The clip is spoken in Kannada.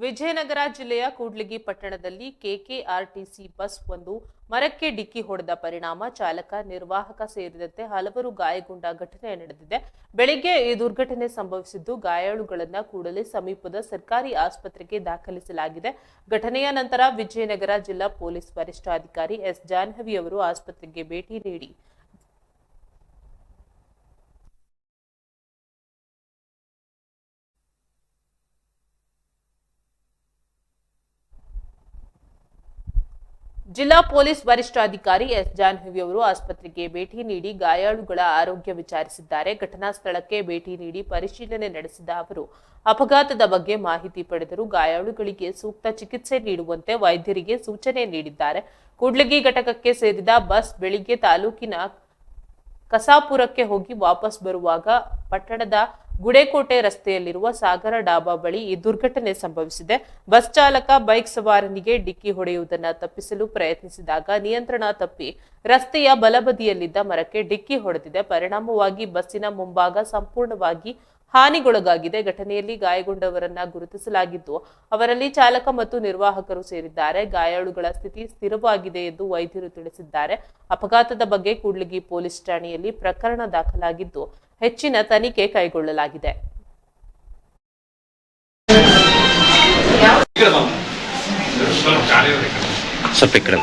ವಿಜಯನಗರ ಜಿಲ್ಲೆಯ ಕೂಡ್ಲಿಗಿ ಪಟ್ಟಣದಲ್ಲಿ ಕೆಕೆಆರ್ಟಿಸಿ ಬಸ್ ಒಂದು ಮರಕ್ಕೆ ಡಿಕ್ಕಿ ಹೊಡೆದ ಪರಿಣಾಮ ಚಾಲಕ, ನಿರ್ವಾಹಕ ಸೇರಿದಂತೆ ಹಲವರು ಗಾಯಗೊಂಡ ಘಟನೆ ನಡೆದಿದೆ. ಬೆಳಿಗ್ಗೆ ಈ ದುರ್ಘಟನೆ ಸಂಭವಿಸಿದ್ದು, ಗಾಯಾಳುಗಳನ್ನು ಕೂಡಲೇ ಸಮೀಪದ ಸರ್ಕಾರಿ ಆಸ್ಪತ್ರೆಗೆ ದಾಖಲಿಸಲಾಗಿದೆ. ಘಟನೆಯ ನಂತರ ವಿಜಯನಗರ ಜಿಲ್ಲಾ ಪೊಲೀಸ್ ವರಿಷ್ಠಾಧಿಕಾರಿ ಎಸ್ ಜಾಹ್ನವಿ ಅವರು ಆಸ್ಪತ್ರೆಗೆ ಭೇಟಿ ನೀಡಿ ಜಿಲ್ಲಾ ಪೊಲೀಸ್ ವರಿಷ್ಠಾಧಿಕಾರಿ ಎಸ್ ಜಾಹ್ನವಿ ಅವರು ಆಸ್ಪತ್ರೆಗೆ ಭೇಟಿ ನೀಡಿ ಗಾಯಾಳುಗಳ ಆರೋಗ್ಯ ವಿಚಾರಿಸಿದ್ದಾರೆ. ಘಟನಾ ಸ್ಥಳಕ್ಕೆ ಭೇಟಿ ನೀಡಿ ಪರಿಶೀಲನೆ ನಡೆಸಿದ ಅವರು ಅಪಘಾತದ ಬಗ್ಗೆ ಮಾಹಿತಿ ಪಡೆದರು. ಗಾಯಾಳುಗಳಿಗೆ ಸೂಕ್ತ ಚಿಕಿತ್ಸೆ ನೀಡುವಂತೆ ವೈದ್ಯರಿಗೆ ಸೂಚನೆ ನೀಡಿದ್ದಾರೆ. ಕೂಡ್ಲಿಗಿ ಘಟಕಕ್ಕೆ ಸೇರಿದ ಬಸ್ ಬೆಳಿಗ್ಗೆ ತಾಲೂಕಿನ ಕಸಾಪುರಕ್ಕೆ ಹೋಗಿ ವಾಪಸ್ ಬರುವಾಗ ಪಟ್ಟಣದ ಗುಡೇಕೋಟೆ ರಸ್ತೆಯಲ್ಲಿರುವ ಸಾಗರ ಡಾಬಾ ಬಳಿ ಈ ದುರ್ಘಟನೆ ಸಂಭವಿಸಿದೆ. ಬಸ್ ಚಾಲಕ ಬೈಕ್ ಸವಾರನಿಗೆ ಡಿಕ್ಕಿ ಹೊಡೆಯುವುದನ್ನು ತಪ್ಪಿಸಲು ಪ್ರಯತ್ನಿಸಿದಾಗ ನಿಯಂತ್ರಣ ತಪ್ಪಿ ರಸ್ತೆಯ ಬಲಬದಿಯಲ್ಲಿದ್ದ ಮರಕ್ಕೆ ಡಿಕ್ಕಿ ಹೊಡೆದಿದೆ. ಪರಿಣಾಮವಾಗಿ ಬಸ್ಸಿನ ಮುಂಭಾಗ ಸಂಪೂರ್ಣವಾಗಿ ಹಾನಿಗೊಳಗಾಗಿದೆ. ಘಟನೆಯಲ್ಲಿ ಗಾಯಗೊಂಡವರನ್ನ ಗುರುತಿಸಲಾಗಿದ್ದು, ಅವರಲ್ಲಿ ಚಾಲಕ ಮತ್ತು ನಿರ್ವಾಹಕರು ಸೇರಿದ್ದಾರೆ. ಗಾಯಾಳುಗಳ ಸ್ಥಿತಿ ಸ್ಥಿರವಾಗಿದೆ ಎಂದು ವೈದ್ಯರು ತಿಳಿಸಿದ್ದಾರೆ. ಅಪಘಾತದ ಬಗ್ಗೆ ಕೂಡ್ಲಿಗಿ ಪೊಲೀಸ್ ಠಾಣೆಯಲ್ಲಿ ಪ್ರಕರಣ ದಾಖಲಾಗಿದ್ದು, ಹೆಚ್ಚಿನ ತನಿಖೆ ಕೈಗೊಳ್ಳಲಾಗಿದೆ. ಸ್ವಲ್ಪ ಈ ಕಡೆ